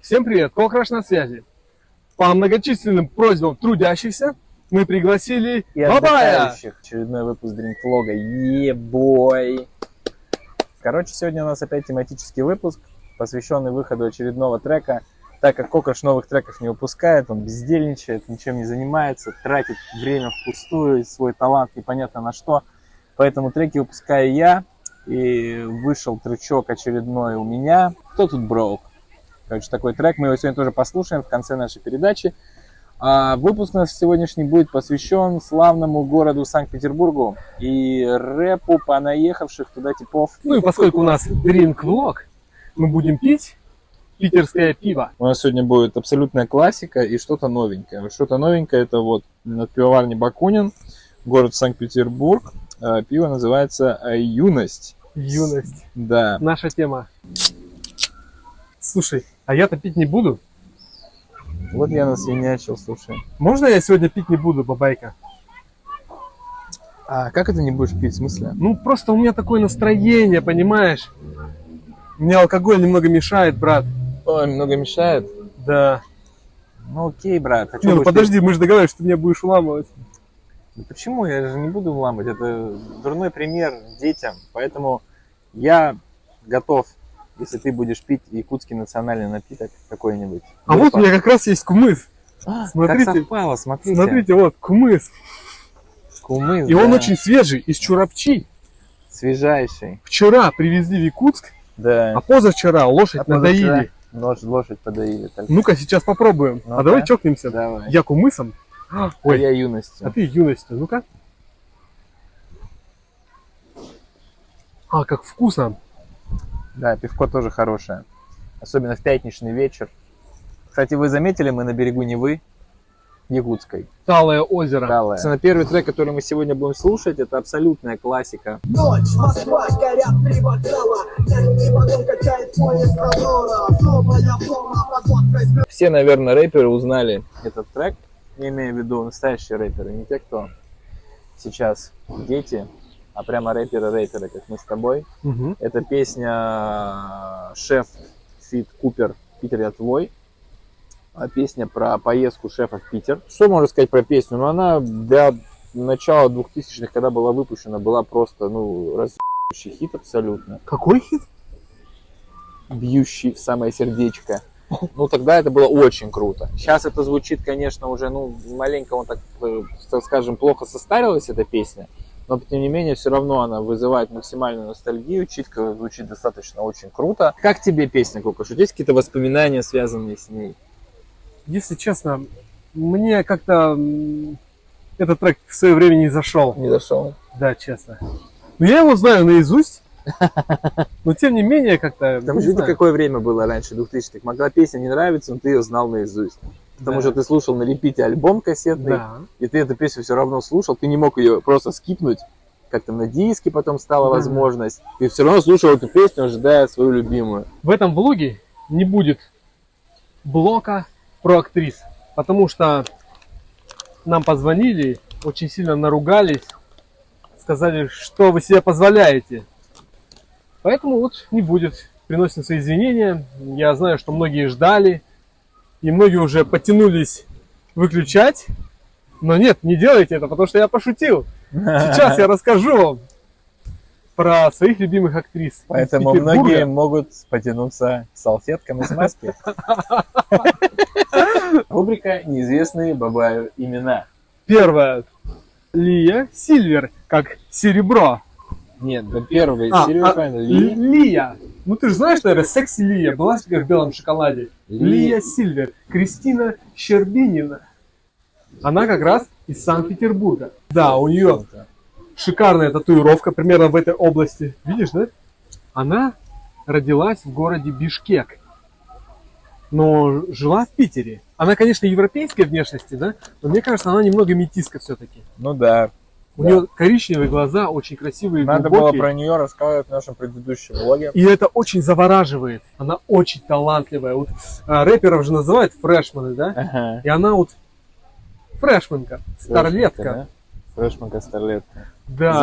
Всем привет, Кокраш на связи. По многочисленным просьбам трудящихся мы пригласили и Бабая. отдыхающих. Очередной выпуск дринк-влога. Е-бой! Короче, сегодня у нас опять тематический выпуск, посвященный выходу очередного трека. Так как Кокраш новых треков не выпускает, он бездельничает, ничем не занимается, тратит время впустую, свой талант непонятно на что. Поэтому треки выпускаю я. И вышел тречок очередной у меня. Кто тут Броук? Короче, такой трек. Мы его сегодня тоже послушаем в конце нашей передачи. А выпуск наш сегодняшний будет посвящен славному городу Санкт-Петербургу и рэпу понаехавших туда типов. Ну и поскольку у нас дринк-влог, мы будем пить питерское пиво. У нас сегодня будет абсолютная классика и что-то новенькое. Что-то новенькое это вот от пивоварни Бакунин, город Санкт-Петербург. Пиво называется «Юность». Юность. Да. Наша тема. Слушай, а я-то пить не буду. Вот я насвинячил, слушай. Можно я сегодня пить не буду, бабайка? А как это не будешь пить, в смысле? Ну, просто у меня такое настроение, понимаешь? Мне алкоголь немного мешает, брат. Ой, много мешает? Да. Ну окей, брат. А Не, ну подожди, мы же договаривались, что ты меня будешь уламывать. Да почему? Я же не буду вламывать. Это дурной пример детям. Поэтому я готов, если ты будешь пить якутский национальный напиток какой-нибудь. А вот у меня как раз есть кумыс. Смотрите, как совпало, смотрите. Смотрите, вот кумыс. Кумыс, И он очень свежий, из Чурапчи. свежайший. Вчера привезли в Якутск, Да. а позавчера лошадь надоили. Лошадь подоили. Так. Ну-ка, сейчас попробуем. Ну-ка. А давай чокнемся. Давай. Я кумысом. Ой, я юностью. А ты юностью. Ну-ка. А, как вкусно. Да, пивко тоже хорошее. Особенно в пятничный вечер. Кстати, вы заметили, мы на берегу Невы, Якутской. Талое озеро. Собственно, первый трек, который мы сегодня будем слушать, это абсолютная классика. Ночь, Москва, горят три вокзала. Мягкий вагон качает поезд Аврора. Новая форма, подводка. Все, наверное, рэперы узнали этот трек. Я имею в виду настоящие рэперы, не те, кто сейчас дети, а прямо рэперы, как мы с тобой. Угу. Это песня «Шеф» фит Купер «Питер, я твой». Песня про поездку шефа в Питер. Что можно сказать про песню? Ну, она для начала 2000-х, когда была выпущена, была просто, разъебающий хит абсолютно. Какой хит? Бьющий в самое сердечко. Ну, тогда это было очень круто. Сейчас это звучит, конечно, уже, маленько, так скажем, плохо состарилась эта песня. Но, тем не менее, все равно она вызывает максимальную ностальгию. Читка звучит достаточно очень круто. Как тебе песня, Кокраш? Есть какие-то воспоминания, связанные с ней? Если честно, мне как-то этот трек в свое время не зашел. Не зашел. Да, честно. Но я его знаю наизусть. Но тем не менее, как-то. Потому что это какое время было раньше, 2000-х. Могла песня не нравиться, но ты ее знал наизусть. Потому что ты слушал на репите альбом кассетный, и ты эту песню все равно слушал. Ты не мог ее просто скипнуть. Как-то на диске потом стала возможность. Ты все равно слушал эту песню, ожидая свою любимую. В этом влоге не будет блока про актрис, потому что нам позвонили, очень сильно наругались, сказали, что вы себе позволяете. Поэтому вот не будет. Приносим свои извинения. Я знаю, что многие ждали, и многие уже потянулись выключать. Но нет, не делайте это, потому что я пошутил. Сейчас я расскажу вам про своих любимых актрис. Поэтому многие могут потянуться к салфеткам из маски. Рубрика «Неизвестные Бабаю имена». Первая. Лия Сильвер, как серебро. Нет, да первая серия, правильно. Лия. Ну ты же знаешь, наверное, секси Лия. Была в белом шоколаде. Лия Сильвер. Кристина Щербинина. Она как раз из Санкт-Петербурга. Да, у нее шикарная татуировка примерно в этой области. Видишь, да? Она родилась в городе Бишкек, но жила в Питере. Она, конечно, европейской внешности, да? Но мне кажется, она немного метиска все-таки. Ну да. У нее коричневые глаза, очень красивые, Надо глубокие. было про нее рассказывать в нашем предыдущем влоге. И это очень завораживает. Она очень талантливая. Вот, рэперов же называют фрешмены, да? Ага. И она вот фрешменка, старлетка. Фрешменка, старлетка. Да.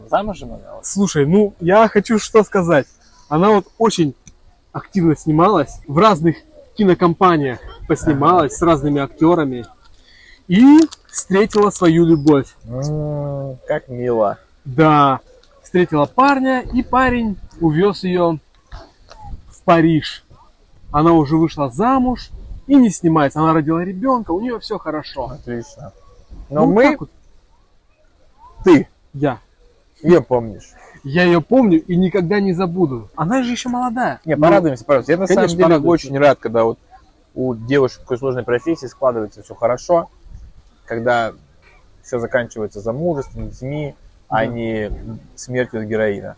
Замужем она? Слушай, я хочу что сказать. Она вот очень активно снималась в разных кинокомпаниях поснималась с разными актерами и встретила свою любовь. Как мило. Да, встретила парня, и парень увез ее в Париж. Она уже вышла замуж и не снимается. Она родила ребенка, у нее все хорошо. Отлично. Но Ну, мы, так вот, ты, я ее помнишь. ее помню и никогда не забуду. Она же еще молодая. Не, Ну, порадуемся, пожалуйста. Я на конечно, самом деле порадуемся. очень рад, когда вот у девушек такой сложной профессии складывается все хорошо, когда все заканчивается замужеством, детьми, а не смертью от героина.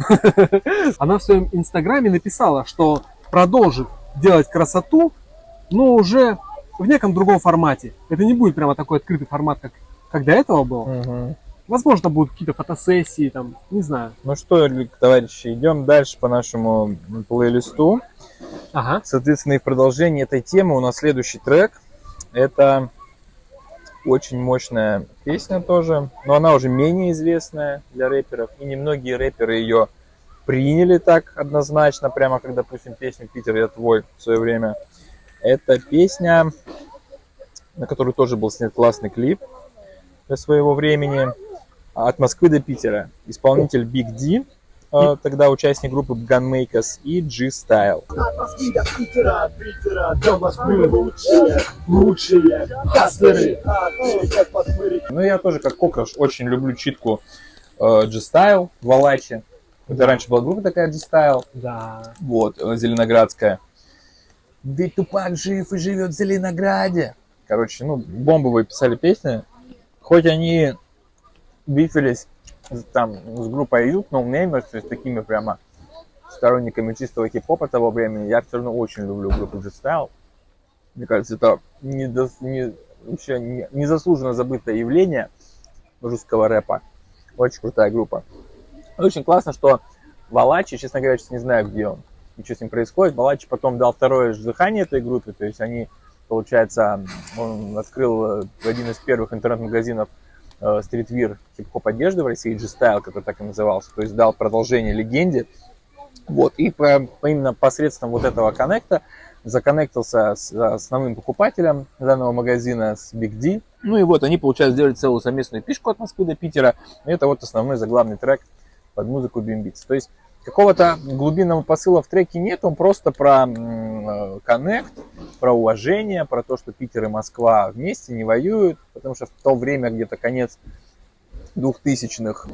Она в своем инстаграме написала, что продолжит делать красоту, но уже в неком другом формате. Это не будет прямо такой открытый формат, как до этого был. Возможно, будут какие-то фотосессии, там, не знаю. Ну что, товарищи, идем дальше по нашему плейлисту. Ага. Соответственно, и в продолжении этой темы у нас следующий трек. Это очень мощная песня тоже, но она уже менее известная для рэперов. И немногие рэперы ее приняли так однозначно, прямо как, допустим, песню «Питер, я твой» в свое время. Это песня, на которую тоже был снят классный клип для своего времени. «От Москвы до Питера». Исполнитель Big D, тогда участник группы Gunmakers, и G-Style. От Москвы до Питера, до Москвы лучшие хаслеры. Ну, я тоже, как Кокраш, очень люблю читку G-Style, Валачи. Это раньше была группа такая G-Style, Да. вот, зеленоградская. Ведь Тупак жив и живет в Зеленограде. Короче, ну, бомбовые писали песни. Хоть они бифились там с группой Youth, No Namers, то есть такими прямо сторонниками чистого хип-хопа того времени, я все равно очень люблю группу G-Style. Мне кажется, это вообще незаслуженно забытое явление русского рэпа. Очень крутая группа. Очень классно, что Валачи, честно говоря, сейчас не знаю, где он и что с ним происходит. Валачи потом дал второе дыхание этой группе, то есть они, получается, он открыл один из первых интернет-магазинов стритвир хип-хоп одежды в России, G-Style, который так и назывался, то есть дал продолжение легенде. Вот, и именно посредством вот этого коннекта законнектился с основным покупателем данного магазина, с Big D. Ну и вот они, получается, сделали целую совместную пишку от Москвы до Питера. И это вот основной заглавный трек под музыку Бимбиц. То есть какого-то глубинного посыла в треке нет, он просто про коннект, про уважение, про то, что Питер и Москва вместе не воюют, потому что в то время, где-то конец 2000-х,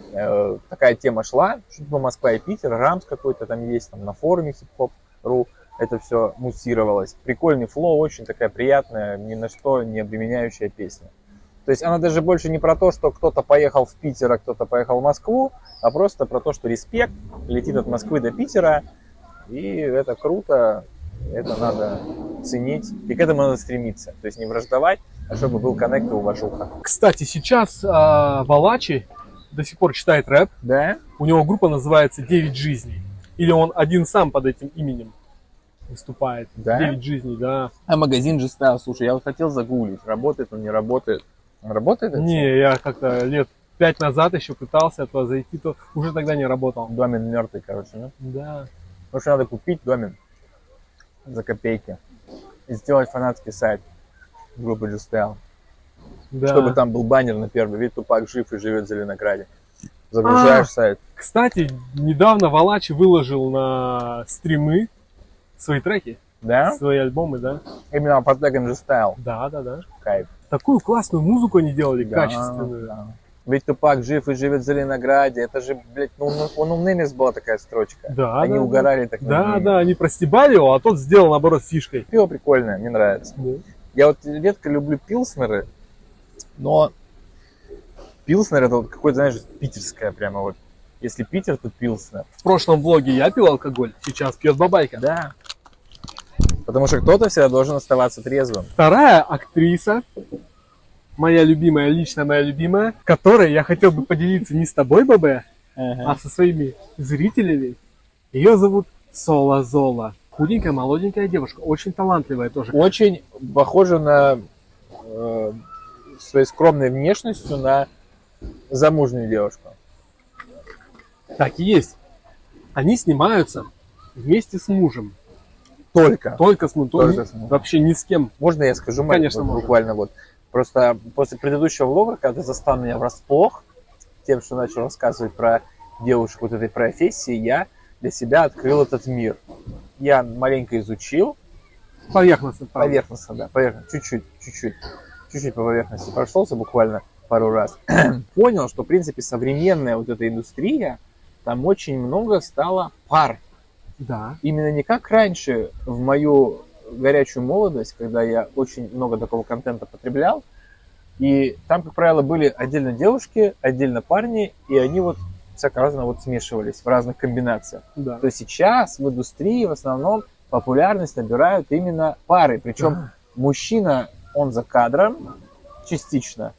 такая тема шла, что Москва и Питер, рамс какой-то там есть, там на форуме hip-hop.ru это все муссировалось. Прикольный флоу, очень такая приятная, ни на что не обременяющая песня. То есть она даже больше не про то, что кто-то поехал в Питер, а кто-то поехал в Москву, а просто про то, что респект летит от Москвы до Питера, и это круто, это надо ценить, и к этому надо стремиться. То есть не враждовать, а чтобы был коннект и уважуха. Кстати, сейчас Валачи до сих пор читает рэп. Да? У него группа называется «9 жизней». Или он один сам под этим именем выступает. Да? 9 жизней, да. А магазин G-Style, слушай, я вот хотел загуглить, работает он, не работает. Работает это? Не, я как-то лет 5 назад еще пытался туда зайти, то уже тогда не работал. Домен мертвый, короче, ну. Да. Потому что надо купить домен за копейки и сделать фанатский сайт группы G-Style. Да. Чтобы там был баннер на первый, ведь Тупак жив и живет в Зеленограде. Загружаешь сайт. Кстати, недавно Валачи выложил на стримы свои треки, Да? свои альбомы, да? Именно под тегом G-Style. Да. Кайф. Такую классную музыку они делали, Да, качественную. да. Ведь Тупак жив и живет в Зеленограде. Это же, блядь, ну, он умными была такая строчка. Да, Они да, угорали так над Да, ней. да, они простебали его, а тот сделал, наоборот, фишкой. Пиво прикольное, мне нравится. Да. Я вот редко люблю пилснеры, но пилснер это вот какое-то, знаешь, питерское прямо вот. Если Питер, то пилснер. В прошлом влоге я пил алкоголь, сейчас пьет бабайка. Да. Потому что кто-то всегда должен оставаться трезвым. Вторая актриса, моя любимая, лично моя любимая, которой я хотел бы поделиться не с тобой, ББ, а со своими зрителями. Ее зовут Сола Зола. Худенькая, молоденькая девушка, очень талантливая тоже. Очень похожа на своей скромной внешностью на замужнюю девушку. Так и есть. Они снимаются вместе с мужем. Только. Только с Мунтоном. Только с Мунтоном. Вообще ни с кем. Можно я скажу, Марк, Конечно, вот можно. буквально вот. Просто после предыдущего влога, когда ты застал меня врасплох, тем, что начал рассказывать про девушек вот этой профессии, я для себя открыл этот мир. Я маленько изучил, Поверхностно. правда. поверхностно, да, чуть-чуть по поверхности прошелся буквально пару раз. Понял, что, в принципе, современная вот эта индустрия, там очень много стало пар. Да. Именно не как раньше, в мою горячую молодость, когда я очень много такого контента потреблял, и там, как правило, были отдельно девушки, отдельно парни, и они вот всяко-разно вот смешивались в разных комбинациях. Да. То сейчас в индустрии в основном популярность набирают именно пары, причем Да. мужчина, он за кадром частично,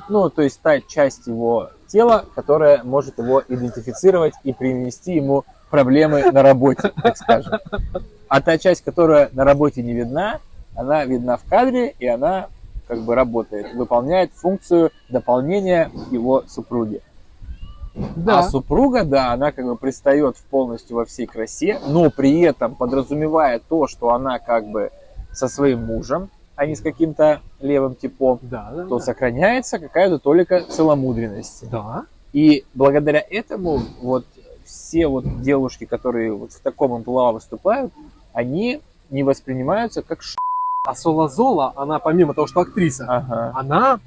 ну, то есть та часть его тела, которая может его идентифицировать и принести ему проблемы на работе, так скажем. А та часть, которая на работе не видна, она видна в кадре, и она как бы работает, выполняет функцию дополнения его супруги. Да. А супруга, да, она как бы предстает полностью во всей красе, но при этом подразумевая то, что она как бы со своим мужем, а не с каким-то левым типом, Да, да, то да. сохраняется какая-то толика целомудренности. Да. И благодаря этому вот все вот девушки, которые вот в таком амплуа выступают, они не воспринимаются как А Сола Зола, она помимо того, что актриса, Ага. она,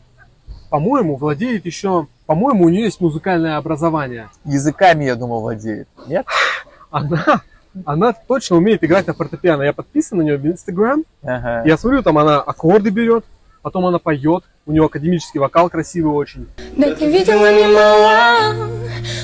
по-моему, владеет еще... По-моему, у нее есть музыкальное образование. Языками, я думал, владеет. Нет? Она точно умеет играть на фортепиано. Я подписан на нее в Инстаграм. Ага. Я смотрю, там она аккорды берет, потом она поет. У нее академический вокал красивый очень. Да ты видела не мала,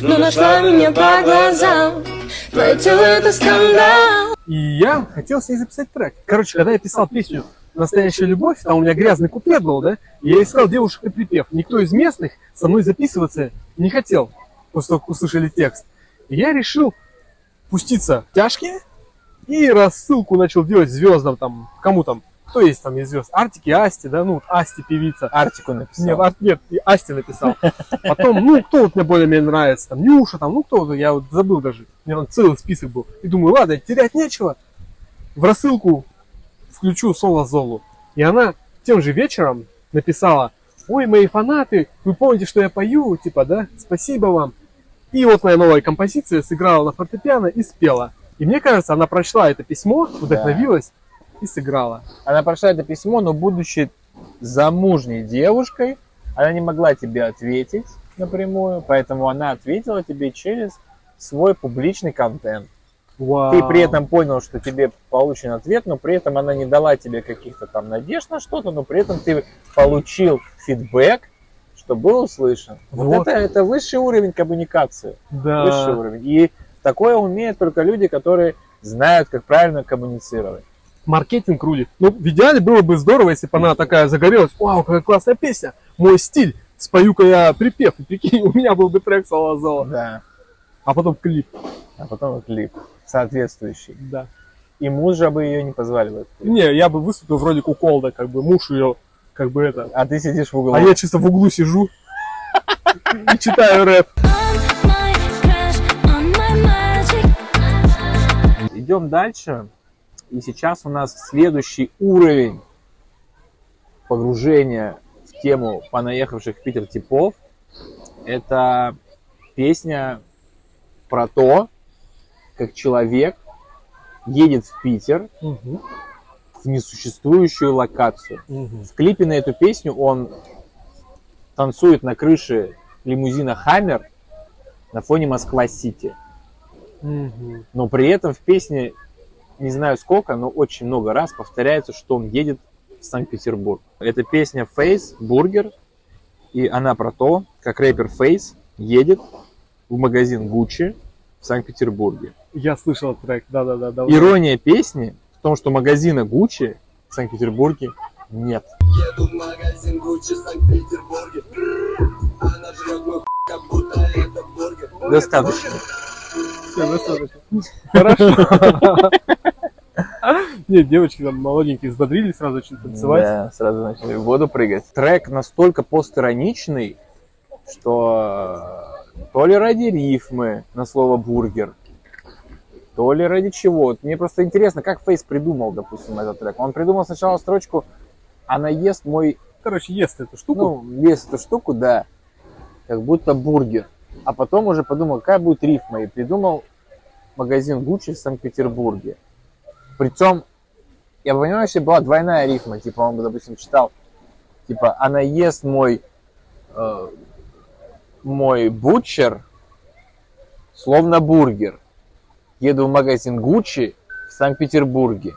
но нашла меня по глазам. Твое тело это скандал. И я хотел с ней записать трек. Короче, когда я писал песню «Настоящая любовь», там у меня грязный куплет был, да? И я искал девушек и припев. Никто из местных со мной записываться не хотел, после того, как услышали текст. И я решил пуститься в тяжкие и рассылку начал делать звездам там, кому там, кто есть там из звезд, Артик и Асти, да, ну, вот Асти певица. Артику написал. Нет, и Асти написал. Потом, ну, кто вот мне более-менее нравится, там, Нюша, там, ну, кто, я вот забыл даже, у меня там целый список был. И думаю, ладно, терять нечего, в рассылку включу Сола Золу. И она тем же вечером написала: ой, мои фанаты, вы помните, что я пою, типа, да, спасибо вам. И вот моя новая композиция сыграла на фортепиано и спела. И мне кажется, она прочла это письмо, вдохновилась и сыграла. Она прошла это письмо, но будучи замужней девушкой, она не могла тебе ответить напрямую, поэтому она ответила тебе через свой публичный контент. Вау. Ты при этом понял, что тебе получен ответ, но при этом она не дала тебе каких-то там надежд на что-то, но при этом ты получил фидбэк, что был услышан. Вот Вот. это высший уровень коммуникации. Да. Высший уровень. И такое умеют только люди, которые знают, как правильно коммуницировать. Маркетинг рулит. Ну, в идеале было бы здорово, если бы она такая загорелась. Вау, какая классная песня. Мой стиль. Спою-ка я припев. И прикинь, у меня был бы трек Сола Зола. Да. А потом клип. А потом и клип соответствующий. Да. И мужа бы ее не позвали в этот клип. Не, я бы выступил вроде куколда, как бы муж ее, как бы это. А ты сидишь в углу. А я чисто в углу сижу и читаю рэп. On my crush, on my magic. Идем дальше. И сейчас у нас следующий уровень погружения в тему понаехавших в Питер типов. Это песня про то, как человек едет в Питер Мгм. в несуществующую локацию. Мгм. В клипе на эту песню он танцует на крыше лимузина «Хаммер» на фоне Москва-Сити. Мгм. Но при этом в песне, не знаю сколько, но очень много раз повторяется, что он едет в Санкт-Петербург. Это песня Face Burger, и она про то, как рэпер Face едет в магазин Gucci в Санкт-Петербурге. Я слышал трек, да-да-да. Ирония песни в том, что магазина Gucci в Санкт-Петербурге нет. Еду в магазин Гуччи в Санкт-Петербурге. Она жрет мой как будто это бургер. Достаточно. Всё, достаточно. Хорошо. Нет, девочки там молоденькие взбодрились, сразу начали танцевать. Да, сразу начали в воду прыгать. Трек настолько постироничный, что то ли ради рифмы на слово бургер, то ли ради чего. Вот мне просто интересно, как Фейс придумал, допустим, этот трек. Он придумал сначала строчку «Она ест мой...» Короче, ест эту штуку. Ну, ест эту штуку, да, как будто бургер. А потом уже подумал, какая будет рифма. И придумал магазин Гуччи в Санкт-Петербурге. Причем, я понимаю, что была двойная рифма. Типа, он бы, допустим, читал, типа, «Она ест мой бутчер, словно бургер. Еду в магазин Гуччи в Санкт-Петербурге».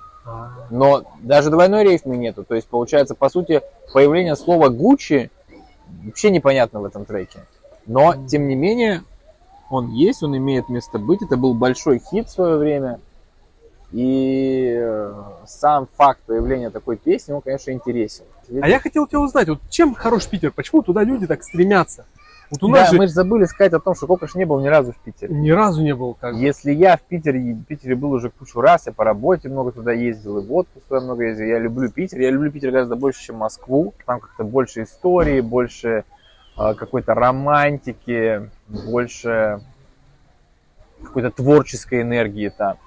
Но даже двойной рифмы нету. То есть, получается, по сути, появление слова Гуччи вообще непонятно в этом треке. Но, тем не менее, он есть, он имеет место быть. Это был большой хит в свое время. И сам факт появления такой песни, он, конечно, интересен. А я хотел тебя узнать, вот чем хорош Питер? Почему туда люди так стремятся? Вот у Да, нас же мы же забыли сказать о том, что Кокош не был ни разу в Питере. ни разу не был как бы. Если я в Питере был уже кучу раз, я по работе много туда ездил, и в отпуск туда много ездил. Я люблю Питер гораздо больше, чем Москву. Там как-то больше истории, больше какой-то романтики, больше какой-то творческой энергии там.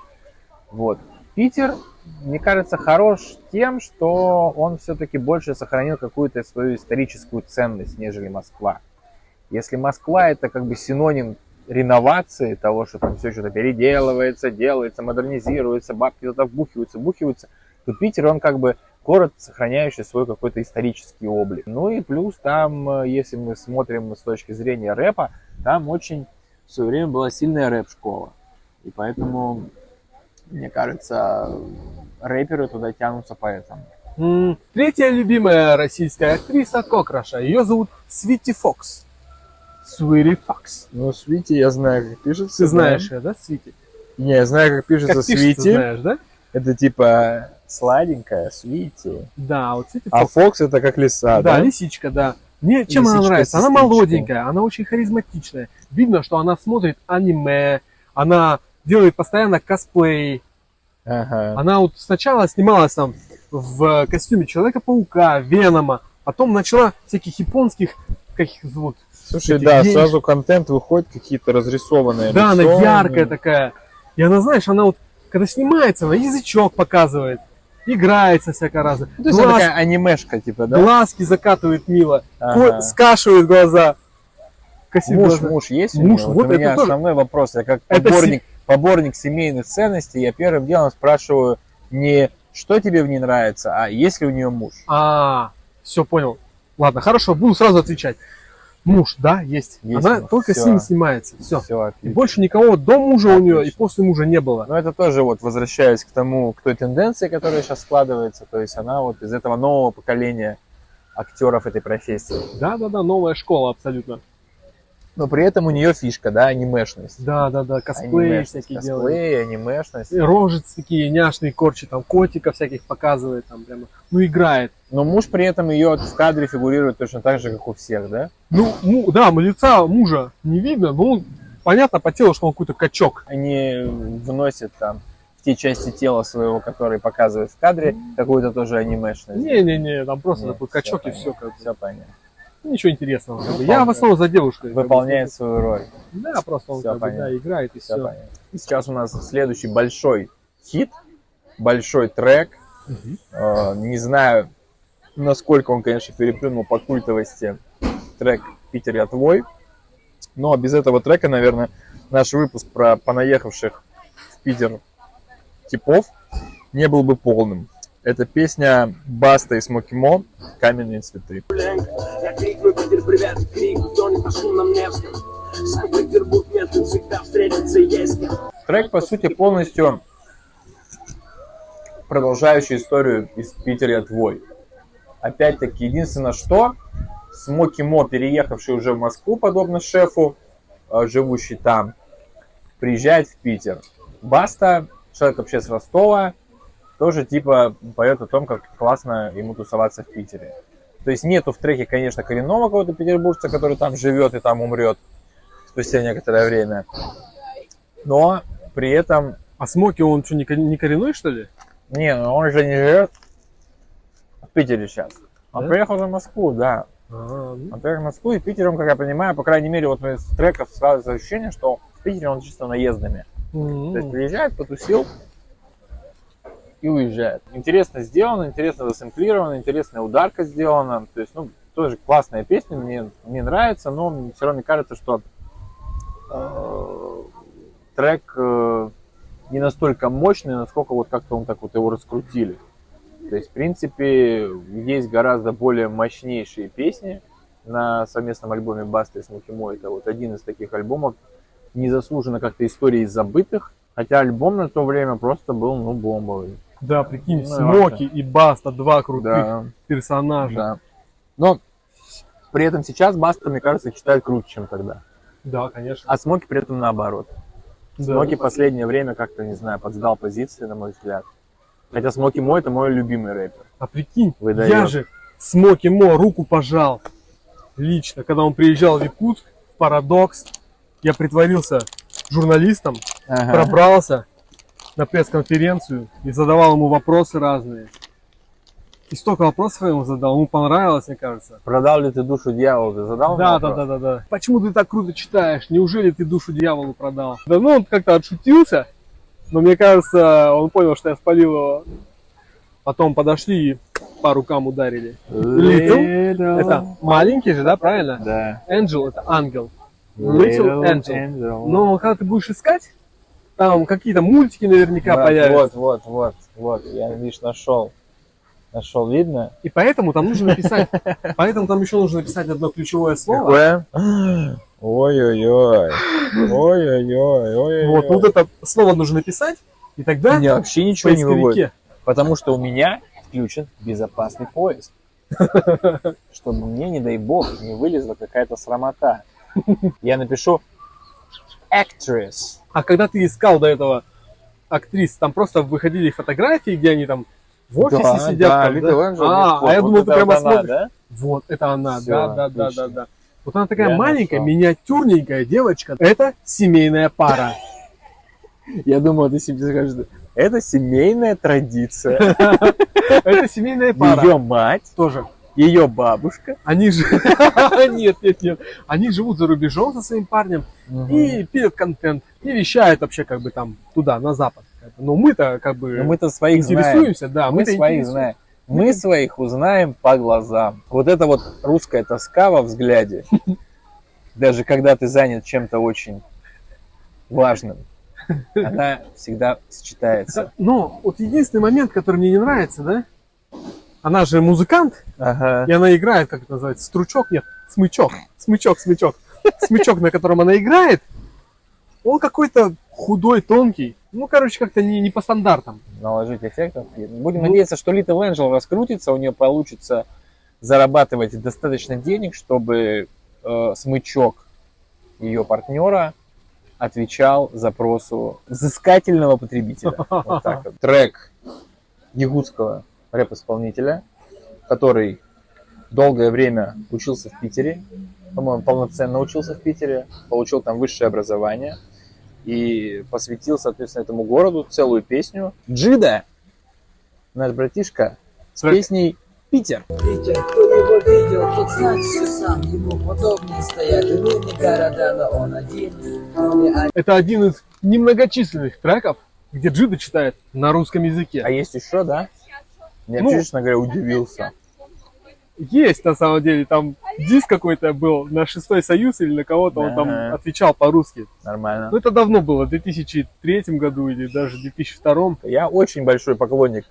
Вот. Питер, мне кажется, хорош тем, что он все-таки больше сохранил какую-то свою историческую ценность, нежели Москва. Если Москва это как бы синоним реновации, того, что там все что-то переделывается, делается, модернизируется, бабки туда вбухиваются, то Питер, он как бы город, сохраняющий свой какой-то исторический облик. Ну и плюс там, если мы смотрим с точки зрения рэпа, там очень в свое время была сильная рэп-школа. И поэтому, мне кажется, рэперы туда тянутся поэтому. Третья любимая российская актриса Кокраша. Ее зовут Свити Фокс. Свити Фокс. Ну, Свити я знаю, как пишется. Ты знаешь ее, да, Свити? Не, я знаю, как пишется Как пишется, Свити. знаешь, да? Это типа сладенькая, Свити. Да, вот Свити А Фокс. Фокс это как лиса, Да, да? лисичка, да. Мне чем она Лисичка, нравится? Она сестричка. молоденькая, она очень харизматичная. Видно, что она смотрит аниме, она делает постоянно косплей. Ага. Она вот сначала снималась там в костюме Человека-паука, Венома, потом начала всяких японских, как их зовут? Слушай, этих да, гейш. сразу контент выходит, какие-то разрисованные Да, она лицо. яркая такая. И она, знаешь, она вот, когда снимается, она язычок показывает, играется всяко разно. Ну, то есть она такая анимешка, типа, да? Глазки закатывает мило, Ага. скашивает глаза. Косит глаза. Муж есть у Муж, него? вот у меня это тоже. основной вопрос. Я как Это поборник семейных ценностей, я первым делом спрашиваю не что тебе в ней нравится, а есть ли у нее муж. Все, понял. Ладно, хорошо, буду сразу отвечать. Муж, да, есть. Есть Она муж, только всё. с ним снимается. Все. Все, И отлично. больше никого до мужа у нее и Отлично. после мужа не было. Но это тоже вот возвращаясь к той тенденции, которая сейчас складывается, то есть она вот из этого нового поколения актеров этой профессии. Да-да-да, новая школа абсолютно. Но при этом у нее фишка, да, анимешность. Да-да-да, косплеи Анимешность, всякие делают. косплей, анимешность. И рожиц такие няшные корчи, там котиков всяких показывает, там прямо, ну играет. Но муж при этом ее в кадре фигурирует точно так же, как у всех, да? Ну, да, лица мужа не видно, но понятно по телу, что он какой-то качок. Они вносят там в те части тела своего, которые показывают в кадре, какую-то тоже анимешность. Не-не-не, там просто Нет, такой качок и понятно, все. Как бы. Все понятно. Ничего интересного. Как бы. Ну, Я в основном за девушкой. как бы, Выполняет свою роль. Да, просто он Всё как бы, понятно. да, играет и Все все. понятно. И сейчас у нас следующий большой хит, большой трек. Не знаю, насколько он, конечно, переплюнул по культовости трек «Питер, я твой». Но без этого трека, наверное, наш выпуск про понаехавших в Питер типов не был бы полным. Это песня Баста и Смоки Мо «Каменные цветы». Я крикну Питер, привет, крик тонет по шумном Невском. Санкт-Петербург между всегда встретиться есть. Трек, по сути, полностью продолжающий историю из «Питер, я твой». Опять-таки, единственное, что Смоки Мо, переехавший уже в Москву, подобно шефу, живущий там, приезжает в Питер. Баста, человек вообще с Ростова, тоже типа поет о том, как классно ему тусоваться в Питере. То есть нету в треке, конечно, коренного какого-то петербуржца, который там живет и там умрет спустя некоторое время. Но при этом... А Смоки, он что, не коренной, что ли? Не, ну он же не живет в Питере сейчас. Он Да? приехал в Москву, да. Ну, Он приехал в Москву, и Питером, как я понимаю, по крайней мере, вот из треков складывается ощущение, что в Питере он чисто наездами. То есть приезжает, потусил и уезжает. Интересно сделано, интересно засэмплировано, интересная ударка сделана. То есть, ну, тоже классная песня, мне нравится, но все равно мне кажется, что трек не настолько мощный, насколько вот как-то он так вот его раскрутили. То есть, в принципе, есть гораздо более мощнейшие песни на совместном альбоме Басты и Смоки Мо. Это вот один из таких альбомов, незаслуженно как-то истории забытых, хотя альбом на то время просто был, ну, бомбовый. Да, прикинь, Ну, Смоки и Баста, два крутых Да. персонажа. Да. Но при этом сейчас Баста, мне кажется, читает круче, чем тогда. Да, конечно. А Смоки при этом наоборот. Да. Смоки последнее время как-то, не знаю, подсдал позиции, на мой взгляд. Хотя Смоки Мо это мой любимый рэпер. А прикинь, Выдает. я же Смоки Мо руку пожал лично, когда он приезжал в Якутск, в Парадокс. Я притворился журналистом, пробрался на пресс-конференцию и задавал ему вопросы разные. И столько вопросов я ему задал, ему понравилось, мне кажется. Продал ли ты душу дьяволу? Ты задал? Да, ему да, вопрос? да, да, да. Почему ты так круто читаешь? Неужели ты душу дьяволу продал? Да, ну он как-то отшутился, но мне кажется, он понял, что я спалил его. Потом подошли и по рукам ударили. Little, это маленький же, да, правильно? Да. Angel это ангел. Little Angel. Но когда ты будешь искать, там какие-то мультики наверняка Да, появятся. вот, я, видишь, нашел. Нашел, видно? И поэтому там нужно написать, поэтому там еще нужно написать одно ключевое слово. Какое? Ой-ой-ой. Ой-ой-ой. Вот это слово нужно написать, и тогда У меня вообще ничего не выводит. поисковике. Потому что у меня включен безопасный поиск. Чтобы мне, не дай бог, не вылезла какая-то срамота. Я напишу actress. А когда ты искал до этого актрис, там просто выходили фотографии, где они там в офисе сидят. Да, там, Little да? Angel, А я думал, ты прямо вот она, смотришь. да? Вот, это она, Всё, да. отлично. Вот она такая Я маленькая, нашел. миниатюрненькая девочка. Это семейная пара. Я думал, ты себе скажешь, это семейная традиция. Это семейная пара. Ее мать, Тоже. ее бабушка. Они же... Нет. Они живут за рубежом со своим парнем и пилят контент. И вещают вообще как бы там туда, на запад. Но мы-то как бы Но мы-то своих знаем. интересуемся. Да, Мы мы-то своих интересуемся. знаем. Мы своих узнаем по глазам. Вот это вот русская тоска во взгляде, даже когда ты занят чем-то очень важным, она всегда сочетается. Но вот единственный момент, который мне не нравится, да? Она же музыкант, Ага. и она играет, как это называется, стручок? Нет, смычок. Смычок. Смычок, на котором она играет, он какой-то худой, тонкий. Ну, короче, как-то не по стандартам. Наложить эффектов. Будем надеяться, что Little Angel раскрутится, у нее получится зарабатывать достаточно денег, чтобы смычок ее партнера отвечал запросу взыскательного потребителя. Вот так вот. Трек якутского рэп-исполнителя, который долгое время учился в Питере, по-моему, полноценно учился в Питере, получил там высшее образование и посвятил, соответственно, этому городу целую песню. Джида, наш братишка, с песней «Питер». Питер, кто его видел, тот знает все сам. Ему подобные стоят иные города, но он один. Это один из немногочисленных треков, где Джида читает на русском языке. А есть еще, да? Я, Ну, честно говоря, удивился. Есть, на самом деле, там диск какой-то был на 6-й Союз или на кого-то, он там Ага. отвечал по-русски. Нормально. Ну, это давно было, в 2003 году или даже в 2002. Я очень большой поклонник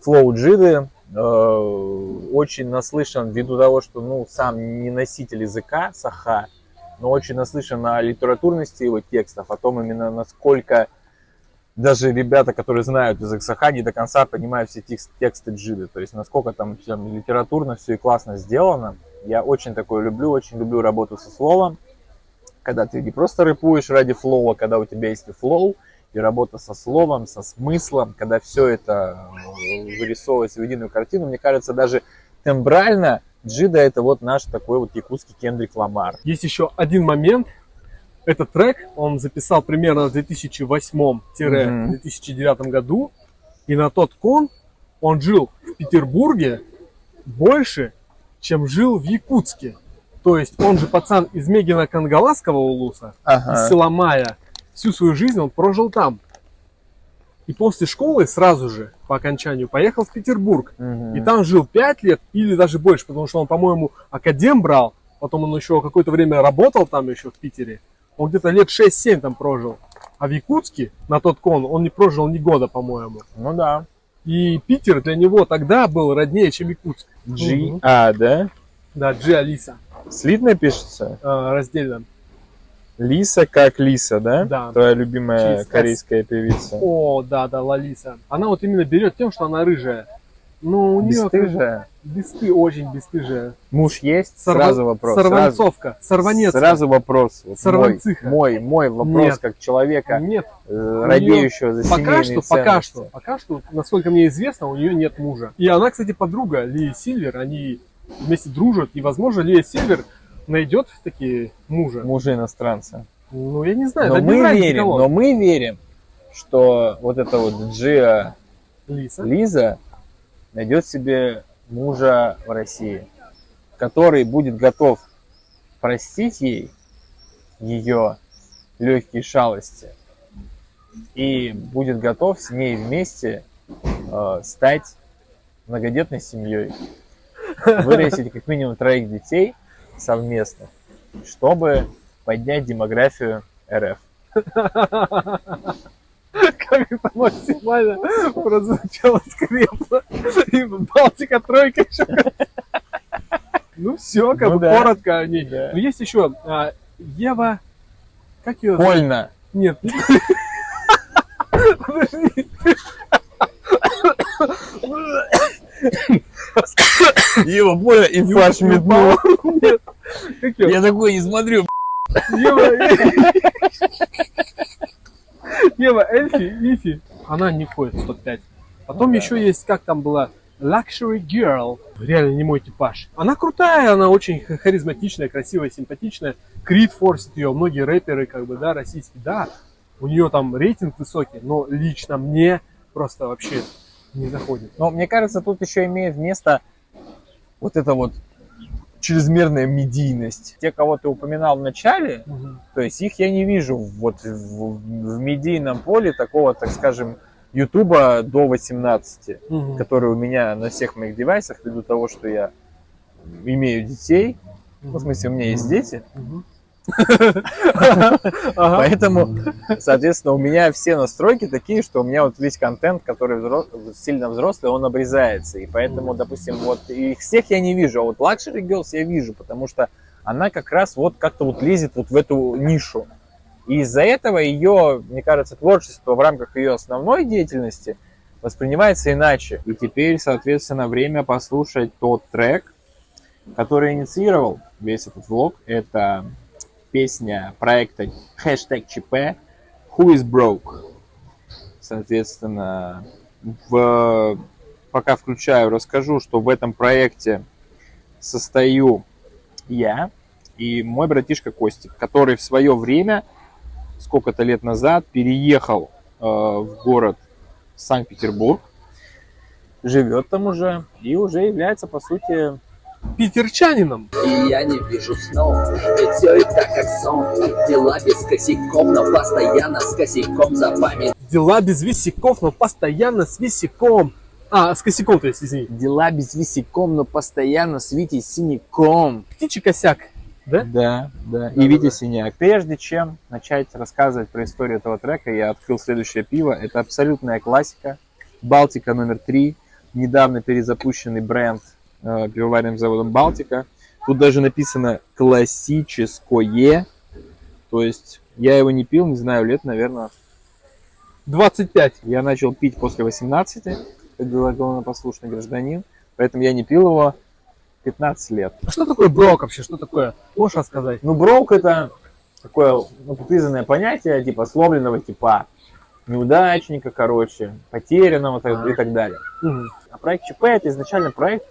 флоу Джиды. Очень наслышан ввиду того, что ну, сам не носитель языка Саха, но очень наслышан на литературности его текстов, о том именно насколько даже ребята, которые знают язык Саха, не до конца понимают все тексты Джиды. То есть насколько там литературно все и классно сделано. Я очень такое люблю, очень люблю работу со словом. Когда ты не просто рэпуешь ради флоу, когда у тебя есть и флоу, и работа со словом, со смыслом, когда все это вырисовывается в единую картину. Мне кажется, даже тембрально Джида это вот наш такой вот якутский Кендрик Ламар. Есть еще один момент. Этот трек он записал примерно в 2008-2009 году. И на тот кон он жил в Петербурге больше, чем жил в Якутске. То есть он же пацан из Мегино-Кангаласского улуса, из села Мая. всю свою жизнь он прожил там. И после школы сразу же, по окончанию, поехал в Петербург. И там жил 5 лет или даже больше, потому что он, по-моему, академ брал. Потом он еще какое-то время работал там еще в Питере. Он где-то лет 6-7 там прожил. А в Якутске на тот кон он не прожил ни года, по-моему. Ну да. И Питер для него тогда был роднее, чем Якутск. G.A., да? Да, Джи Алиса. Слитно пишется? Раздельно. Лиса как Лиса, да? Да. Твоя любимая Через корейская певица. О, да, Лалиса. Она вот именно берет тем, что она рыжая. Но у нее Бесстыжая? очень бесстыжая. Муж есть? Сразу вопрос. Сорванцовка, сорванец. Сразу вопрос. Вот Сорванциха. мой вопрос Нет. как человека, Нет. радеющего за семейные ценности. Пока что, насколько мне известно, у нее нет мужа. И она, кстати, подруга Лии Сильвер, они вместе дружат. И, возможно, Лия Сильвер найдет такие мужа. Мужа иностранца. Ну, я не знаю. Но да не мы нравится верим, никого. но мы верим, что вот эта вот Джиа Лиза найдет себе мужа в России, который будет готов простить ей ее легкие шалости и будет готов с ней вместе стать многодетной семьей, вырастить как минимум 3 детей совместно, чтобы поднять демографию РФ. Как это максимально прозвучало скрепно. И Балтика тройка еще. Ну все, как Ну бы да. коротко о ней. Да. Но есть еще Ева. Как ее? Больно. Нет. Ева, больно, и фарш метнул. Нет. Как ее? Я такой не смотрю. Ева Эльфи, Ифи. Она не входит в топ-5. Потом еще есть, как там была, Luxury Girl. Реально не мой типаж. Она крутая, она очень харизматичная, красивая, симпатичная. Крид форсит ее, многие рэперы, как бы, да, российские, да. У нее там рейтинг высокий, но лично мне просто вообще не заходит. Но мне кажется, тут еще имеет место вот эта вот чрезмерная медийность. Те, кого ты упоминал в начале, то есть их я не вижу вот в медийном поле такого, так скажем, Ютуба до 18, который у меня на всех моих девайсах, ввиду того, что я имею детей, ну, в смысле, у меня есть дети, поэтому, соответственно, у меня все настройки такие, что у меня вот весь контент, который сильно взрослый, он обрезается, и поэтому, допустим, вот их всех я не вижу, а вот Luxury Girls я вижу, потому что она как раз вот как-то вот лезет вот в эту нишу. И из-за этого ее, мне кажется, творчество в рамках ее основной деятельности воспринимается иначе. И теперь, соответственно, время послушать тот трек, который инициировал весь этот влог. Это песня проекта #ЧП Who is Broke. Соответственно, пока включаю, расскажу, что в этом проекте состою я и мой братишка Костик, который в свое время, сколько-то лет назад, переехал в город Санкт-Петербург, живет там уже и уже является, по сути, Питерчанином. И я не вижу снов, ведь все это как сон. Дела без косяков, но постоянно с косяком за память. Дела без висяков, но постоянно с висяком. С косяком, то есть, извини. дела без висяком, но постоянно с Витей Синяком. Птичий косяк. Да? Да, да. И Витя Синяк. Прежде чем начать рассказывать про историю этого трека, я открыл следующее пиво. Это абсолютная классика. Балтика номер 3. Недавно перезапущенный бренд пивоваренным заводом Балтика. Тут даже написано классическое. То есть я его не пил, не знаю, лет, наверное. 25. Я начал пить после 18, как законопослушный гражданин. Поэтому я не пил его 15 лет. А что такое брок вообще? Что такое? Можешь рассказать? Ну, броук это такое популярное понятие, типа сломленного типа, неудачника, короче, потерянного и так далее. А проект ЧП это изначально проект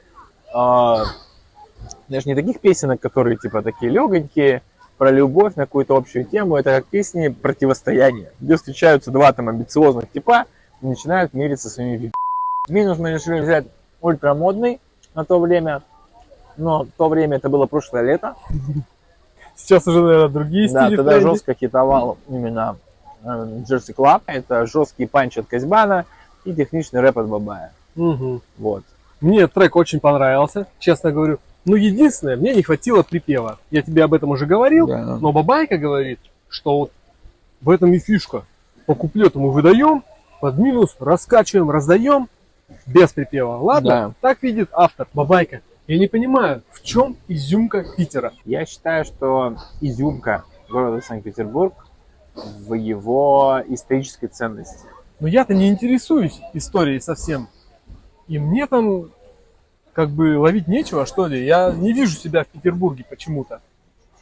даже не таких песенок, которые типа такие легонькие, про любовь на какую-то общую тему. Это как песни противостояния, где встречаются два там амбициозных типа и начинают мириться своими пи***. Минус мы решили взять ультрамодный на то время. Но в то время это было прошлое лето. Сейчас уже, наверное, другие Да, стили. тогда тренди. жестко хитовал именно Jersey Club. Это жесткий панч от Казьбана и техничный рэп от Бабая. Мгм. Вот. Мне трек очень понравился, честно говорю. Но единственное, мне не хватило припева. Я тебе об этом уже говорил, Да. но Бабайка говорит, что вот в этом и фишка. По куплету мы выдаем, под минус раскачиваем, раздаем, без припева. Ладно? Да. Так видит автор. Бабайка. Я не понимаю, в чем изюмка Питера? Я считаю, что изюмка города Санкт-Петербург в его исторической ценности. Но я-то не интересуюсь историей совсем. И мне там как бы ловить нечего, что ли. Я не вижу себя в Петербурге почему-то.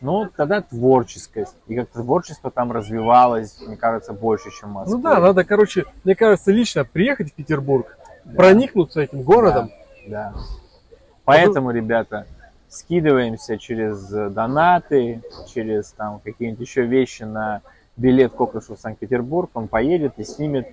Ну, тогда творческость. И как-то творчество там развивалось, мне кажется, больше, чем в Москве. Ну да, надо, короче, мне кажется, лично приехать в Петербург, проникнуться этим городом. Да. Поэтому, ребята, скидываемся через донаты, через там какие-нибудь еще вещи на билет Коклюшу в Санкт-Петербург. Он поедет и снимет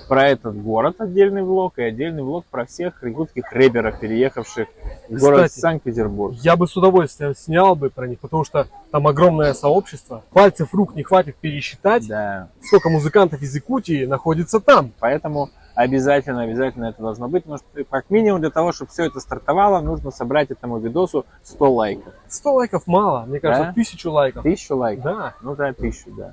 про этот город отдельный влог и отдельный влог про всех якутских рэперов, переехавших в город Кстати, Санкт-Петербург. Я бы с удовольствием снял бы про них, потому что там огромное сообщество. Пальцев рук не хватит пересчитать, Да. сколько музыкантов из Якутии находится там. Поэтому обязательно это должно быть. Потому что как минимум для того, чтобы все это стартовало, нужно собрать этому видосу 100 лайков. 100 лайков мало, мне кажется, Да? 1000 лайков. 1000 лайков. Да. Ну да, 1000, да.